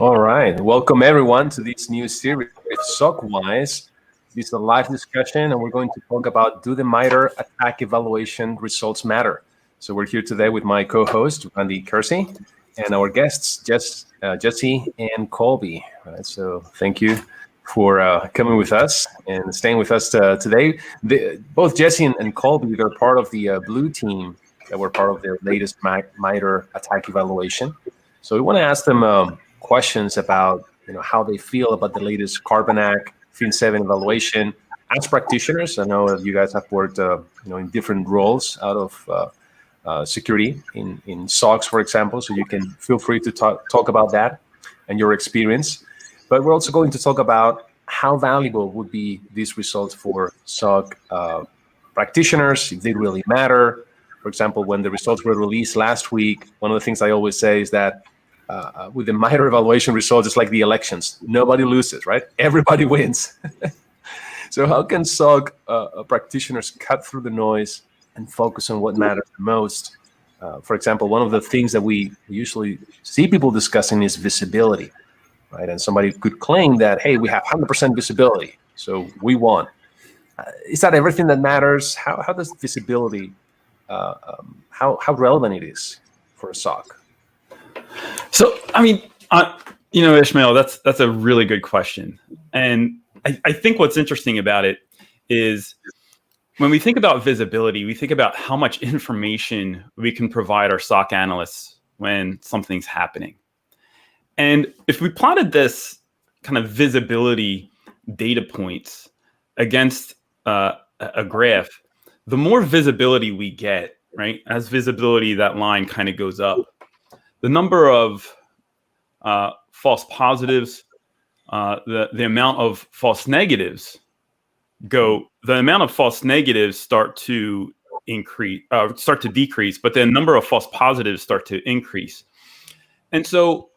All right. Welcome everyone to this new series, SOCWise. This is a live discussion, and we're going to talk about do the MITRE attack evaluation results matter? So we're here today with my co-host, Randy Kersey, and our guests, Jesse and Colby. All right, so thank you for coming with us and staying with us today. Both Jesse and Colby, they're part of the blue team that were part of their latest MITRE attack evaluation. So we want to ask them questions about how they feel about the latest Carbonac FIN7 evaluation. As practitioners, I know you guys have worked in different roles out of security in SOCs, for example. So you can feel free to talk about that and your experience. But we're also going to talk about how valuable would be these results for SOC practitioners, if they really matter. For example, when the results were released last week, one of the things I always say is that with the MITRE evaluation results, it's like the elections. Nobody loses, right? Everybody wins. So how can SOC practitioners cut through the noise and focus on what matters the most? For example, one of the things that we usually see people discussing is visibility, right? And somebody could claim that, hey, we have 100% visibility, so we won. Is that everything that matters? How does visibility, how relevant it is for a SOC? So, Ishmael, that's a really good question. And I think what's interesting about it is when we think about visibility, we think about how much information we can provide our SOC analysts when something's happening. And if we plotted this kind of visibility data points against a graph, the more visibility we get, right, as visibility, that line kind of goes up, the number of false positives, the amount of false negatives start to decrease, but the number of false positives start to increase. And so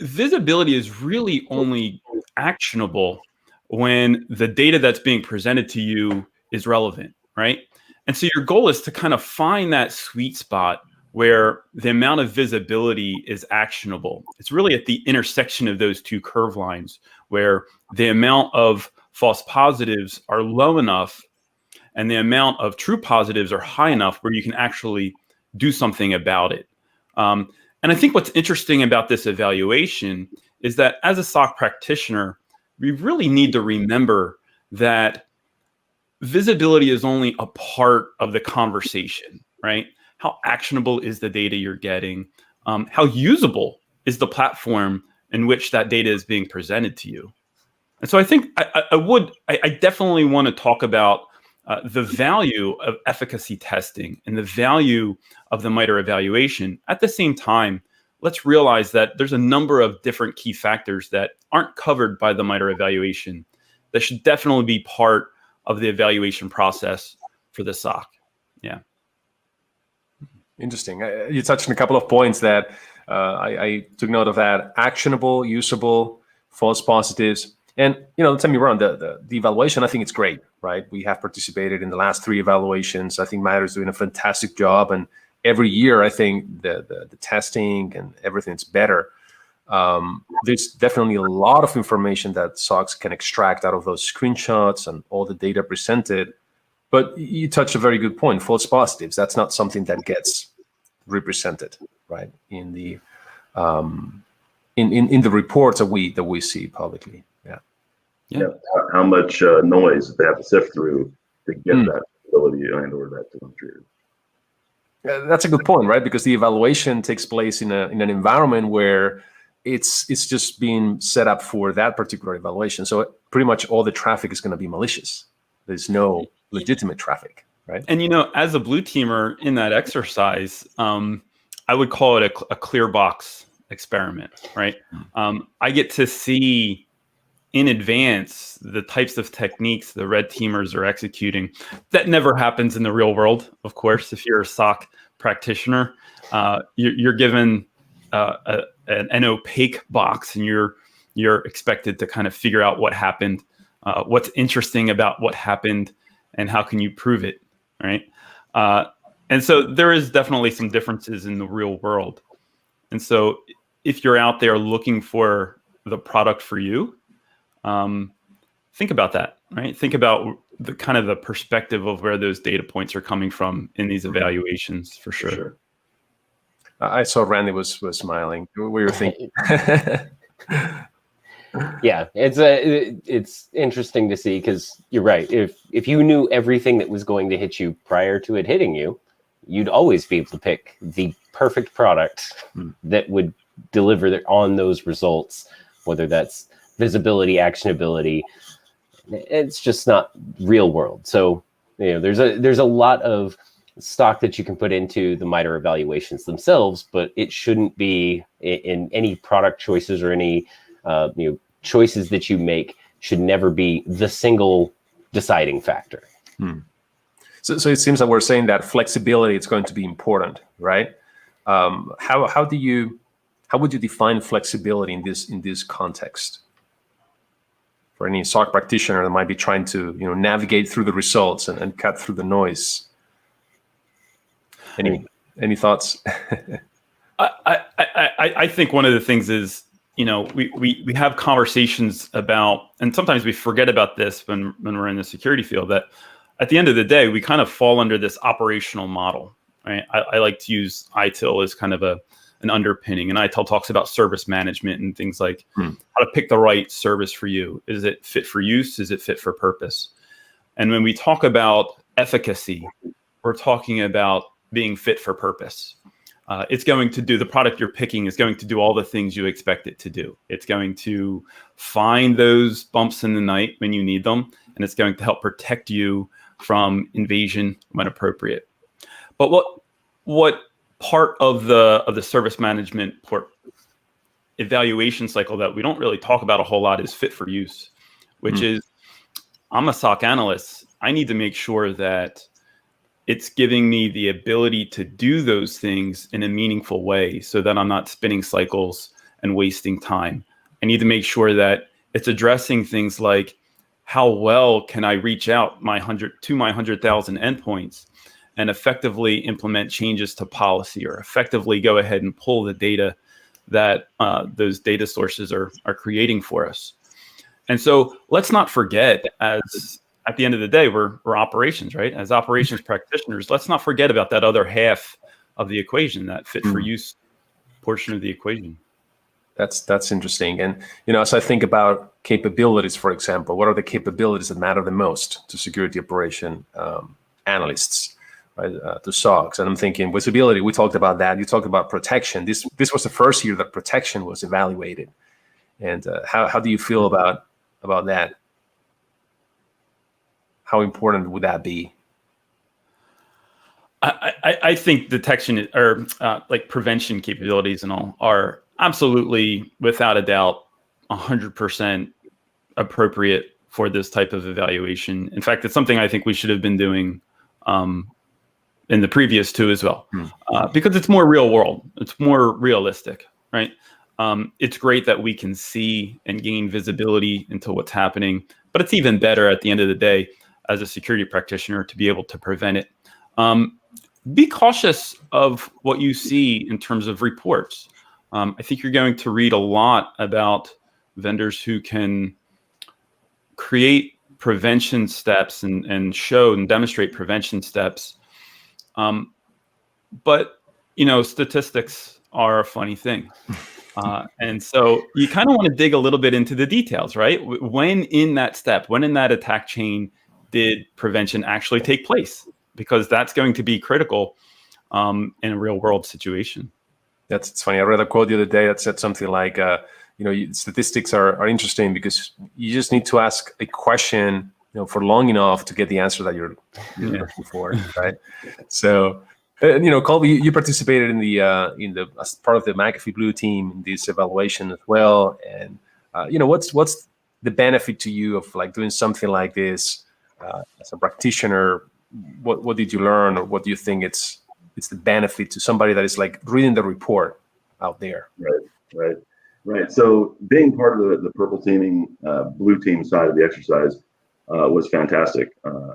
visibility is really only actionable when the data that's being presented to you is relevant, right? And so your goal is to kind of find that sweet spot where the amount of visibility is actionable. It's really at the intersection of those two curve lines where the amount of false positives are low enough and the amount of true positives are high enough where you can actually do something about it. And I think what's interesting about this evaluation is that as a SOC practitioner, we really need to remember that visibility is only a part of the conversation, right? How actionable is the data you're getting? How usable is the platform in which that data is being presented to you? And so I think I definitely want to talk about the value of efficacy testing and the value of the MITRE evaluation. At the same time, let's realize that there's a number of different key factors that aren't covered by the MITRE evaluation that should definitely be part of the evaluation process for the SOC. Yeah. Interesting. You touched on a couple of points that I took note of that. Actionable, usable, false positives. And, don't tell me wrong, the evaluation, I think it's great, right? We have participated in the last 3 evaluations. I think MITRE is doing a fantastic job. And every year, I think the testing and everything's better. There's definitely a lot of information that SOCs can extract out of those screenshots and all the data presented. But you touched a very good point. False positives, that's not something that gets represented, right, in the in the reports that we see publicly. Yeah. How much noise they have to sift through to get that ability and or that to come true. That's a good point, right? Because the evaluation takes place in an environment where it's just being set up for that particular evaluation. So pretty much all the traffic is going to be malicious. There's no legitimate traffic, right? And as a blue teamer in that exercise, I would call it a clear box experiment, right? I get to see in advance the types of techniques the red teamers are executing. That never happens in the real world, of course. If you're a SOC practitioner, you're given an opaque box, and you're expected to kind of figure out what happened, what's interesting about what happened, and how can you prove it, right? And so there is definitely some differences in the real world. And so if you're out there looking for the product for you, think about that, right? Think about the kind of the perspective of where those data points are coming from in these evaluations, for sure. I saw Randy was smiling. What were you thinking? Yeah, it's interesting to see, because you're right. If you knew everything that was going to hit you prior to it hitting you, you'd always be able to pick the perfect product that would deliver on those results, whether that's visibility, actionability. It's just not real world. So, there's a lot of stock that you can put into the MITRE evaluations themselves, but it shouldn't be in any product choices or any choices that you make should never be the single deciding factor. So it seems that we're saying that flexibility is going to be important, right? How would you define flexibility in this context for any SOC practitioner that might be trying to navigate through the results and cut through the noise? Any thoughts? I think one of the things is, we have conversations about, and sometimes we forget about this when we're in the security field, that at the end of the day, we kind of fall under this operational model, right? I like to use ITIL as kind of an underpinning, and ITIL talks about service management and things like how to pick the right service for you. Is it fit for use? Is it fit for purpose? And when we talk about efficacy, we're talking about being fit for purpose. It's going to do, the product you're picking is going to do all the things you expect it to do. It's going to find those bumps in the night when you need them, and it's going to help protect you from invasion when appropriate. But what part of the service management evaluation cycle that we don't really talk about a whole lot is fit for use, which is, I'm a SOC analyst. I need to make sure that it's giving me the ability to do those things in a meaningful way so that I'm not spinning cycles and wasting time. I need to make sure that it's addressing things like, how well can I reach out to my 100,000 endpoints and effectively implement changes to policy, or effectively go ahead and pull the data that those data sources are creating for us. And so let's not forget, at the end of the day, we're operations, right? As operations practitioners, let's not forget about that other half of the equation, that fit for use portion of the equation. That's interesting. And as I think about capabilities, for example, what are the capabilities that matter the most to security operation analysts, right? To SOCs? And I'm thinking visibility. We talked about that. You talked about protection. This was the first year that protection was evaluated. And how do you feel about that? How important would that be? I think detection or like prevention capabilities and all are absolutely, without a doubt, 100% appropriate for this type of evaluation. In fact, it's something I think we should have been doing in the previous two as well, because it's more real world. It's more realistic, right? It's great that we can see and gain visibility into what's happening, but it's even better at the end of the day as a security practitioner to be able to prevent it. Be cautious of what you see in terms of reports. I think you're going to read a lot about vendors who can create prevention steps and show and demonstrate prevention steps. But, statistics are a funny thing. And so you kind of want to dig a little bit into the details, right? When in that step, when in that attack chain did prevention actually take place? Because that's going to be critical in a real world situation. It's funny. I read a quote the other day that said something like, statistics are interesting because you just need to ask a question, for long enough to get the answer that you're looking for, right? So, Colby, you participated in the as part of the McAfee Blue team in this evaluation as well. And what's the benefit to you of like doing something like this as a practitioner? What did you learn, or what do you think it's the benefit to somebody that is like reading the report out there? Right. So being part of the purple teaming, blue team side of the exercise was fantastic.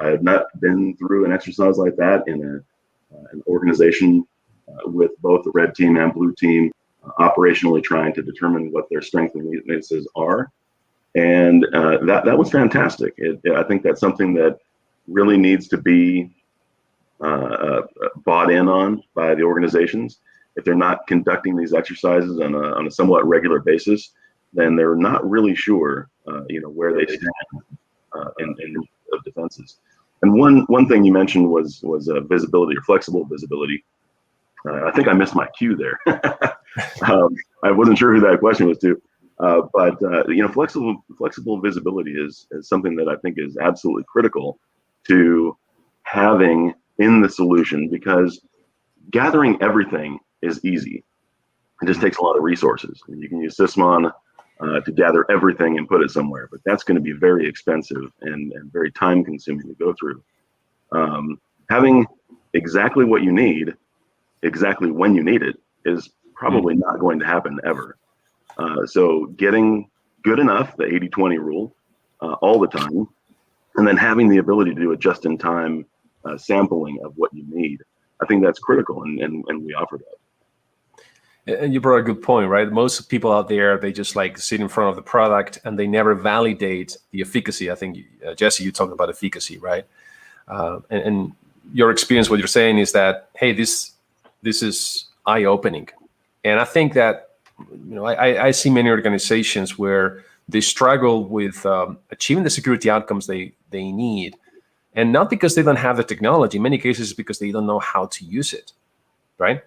I have not been through an exercise like that in an organization with both the red team and blue team. operationally trying to determine what their strengths and weaknesses are. And that was fantastic. I think that's something that really needs to be bought in on by the organizations. If they're not conducting these exercises on a somewhat regular basis, then they're not really sure, where they stand in of defenses. And one thing you mentioned was visibility or flexible visibility. I think I missed my cue there. I wasn't sure who that question was to, but flexible visibility is something that I think is absolutely critical to having in the solution, because gathering everything is easy. It just takes a lot of resources. You can use Sysmon to gather everything and put it somewhere, but that's going to be very expensive and very time consuming to go through. Having exactly what you need, exactly when you need it, is probably not going to happen ever. So getting good enough, the 80-20 rule, all the time, and then having the ability to do a just-in-time sampling of what you need, I think that's critical, and we offer that. And you brought a good point, right? Most people out there, they just like sit in front of the product and they never validate the efficacy. I think, Jesse, you talked about efficacy, right? And your experience, what you're saying is that, hey, this is eye-opening. And I think that, I see many organizations where they struggle with achieving the security outcomes they need. And not because they don't have the technology, in many cases because they don't know how to use it, right?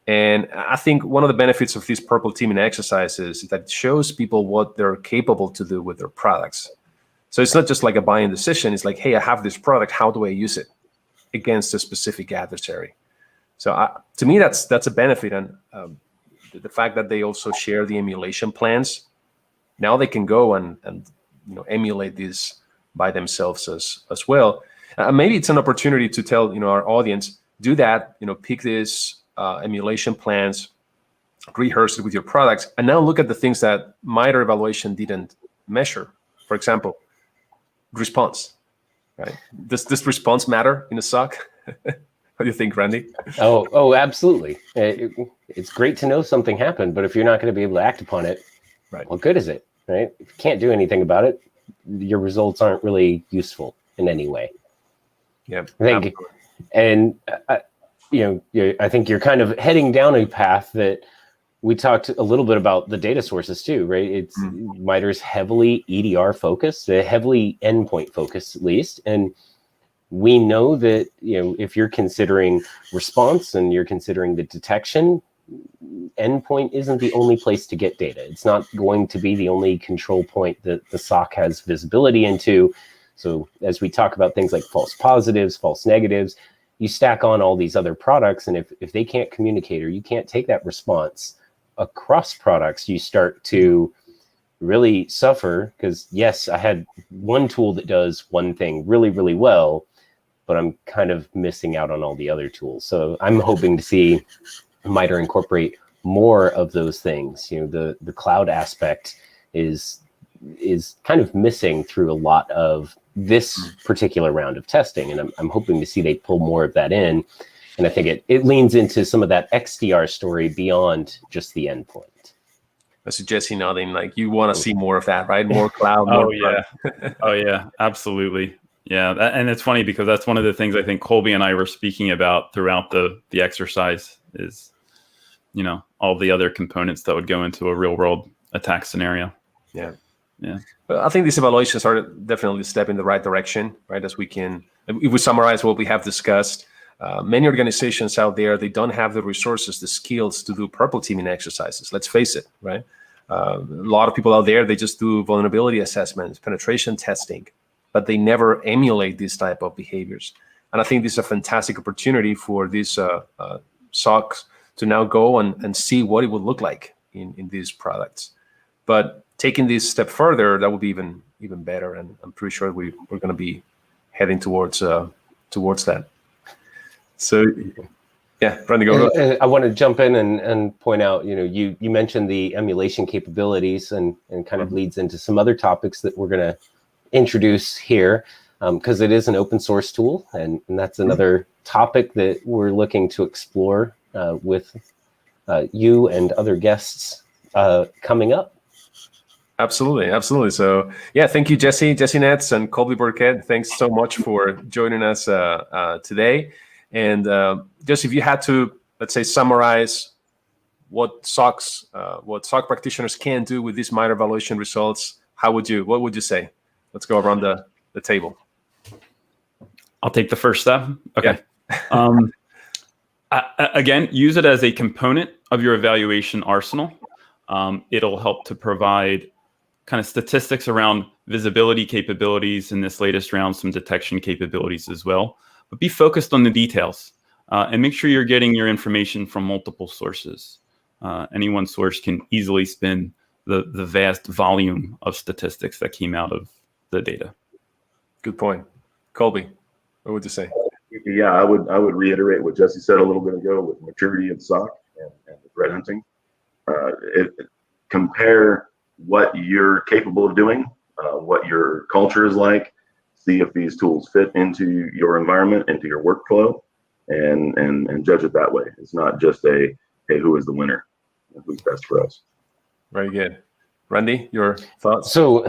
And I think one of the benefits of these purple teaming exercises is that it shows people what they're capable to do with their products. So it's not just like a buying decision. It's like, hey, I have this product. How do I use it against a specific adversary? So to me, that's a benefit. And the fact that they also share the emulation plans, now they can go and emulate these by themselves as well. Maybe it's an opportunity to tell our audience, do that, pick these emulation plans, rehearse it with your products, and now look at the things that MITRE evaluation didn't measure. For example, response, right? Does response matter in a SOC? What do you think, Randy? Oh, absolutely. It's great to know something happened, but if you're not going to be able to act upon it, right, what good is it, right? If you can't do anything about it, your results aren't really useful in any way. Yeah, I think, and I think you're kind of heading down a path that we talked a little bit about the data sources too, right? It's MITRE's heavily EDR focused, heavily endpoint focused at least, and we know that if you're considering response and you're considering the detection, endpoint isn't the only place to get data. It's not going to be the only control point that the SOC has visibility into. So as we talk about things like false positives, false negatives, you stack on all these other products, and if they can't communicate or you can't take that response across products, you start to really suffer, because yes, I had one tool that does one thing really, really well, but I'm kind of missing out on all the other tools. So I'm hoping to see MITRE incorporate more of those things. The cloud aspect is kind of missing through a lot of this particular round of testing, and I'm hoping to see they pull more of that in. And I think it leans into some of that XDR story beyond just the endpoint. I suggest nodding, like you want to see more of that, right? More cloud. More Oh yeah, absolutely. Yeah, and it's funny because that's one of the things I think Colby and I were speaking about throughout the exercise is, all the other components that would go into a real world attack scenario. Yeah. But I think these evaluations are definitely a step in the right direction, right? If we summarize what we have discussed, many organizations out there, they don't have the resources, the skills to do purple teaming exercises. Let's face it, right? A lot of people out there, they just do vulnerability assessments, penetration testing, but they never emulate these type of behaviors. And I think this is a fantastic opportunity for these SOCs to now go and see what it would look like in these products. But taking this step further, that would be even better. And I'm pretty sure we're going to be heading towards that. So, yeah, Randy, go ahead. I want to jump in and point out, you mentioned the emulation capabilities and kind of leads into some other topics that we're going to introduce here, because it is an open source tool, and that's another topic that we're looking to explore with you and other guests coming up. Absolutely, absolutely. So yeah, thank you, Jesse Nets and Colby Burkett. Thanks so much for joining us today. And just if you had to, let's say, summarize what SOC practitioners can do with these MITRE evaluation results, what would you say? Let's go around the table. I'll take the first step. Okay. Again, use it as a component of your evaluation arsenal. It'll help to provide kind of statistics around visibility capabilities, in this latest round, some detection capabilities as well. But be focused on the details and make sure you're getting your information from multiple sources. Any one source can easily spin the vast volume of statistics that came out of the data. Good point. Colby, what would you say? Yeah, I would reiterate what Jesse said a little bit ago with maturity of SOC and the threat hunting. Compare what you're capable of doing, what your culture is like, see if these tools fit into your environment, into your workflow, and judge it that way. It's not just hey, who is the winner? Who's best for us? Very good. Randy, your thoughts? So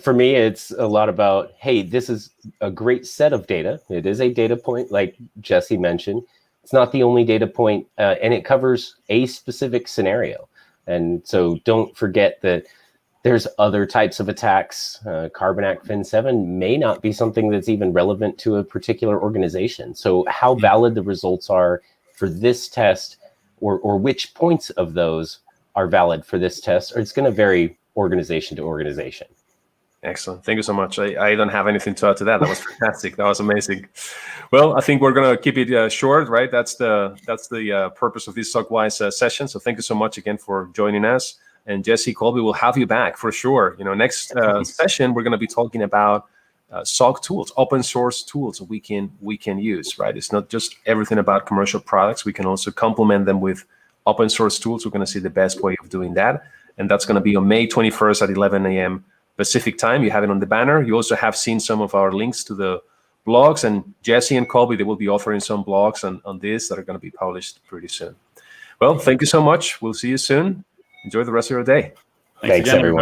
for me, it's a lot about, hey, this is a great set of data. It is a data point, like Jesse mentioned. It's not the only data point, and it covers a specific scenario. And so don't forget that there's other types of attacks. Carbanak Fin7 may not be something that's even relevant to a particular organization. So how valid the results are for this test, or which points of those are valid for this test, or it's going to vary organization to organization. Excellent. Thank you so much. I don't have anything to add to that. That was fantastic. That was amazing. Well, I think we're going to keep it short, right? That's the purpose of this SOCWISE session. So thank you so much again for joining us. And Jesse, Colby, we'll have you back for sure. Next session, we're going to be talking about SOC tools, open source tools we can use, right? It's not just everything about commercial products. We can also complement them with open source tools. We're going to see the best way of doing that. And that's going to be on May 21st at 11 a.m. Pacific time. You have it on the banner. You also have seen some of our links to the blogs, and Jesse and Colby, they will be offering some blogs on this that are going to be published pretty soon. Well, thank you so much. We'll see you soon. Enjoy the rest of your day. Thanks everyone.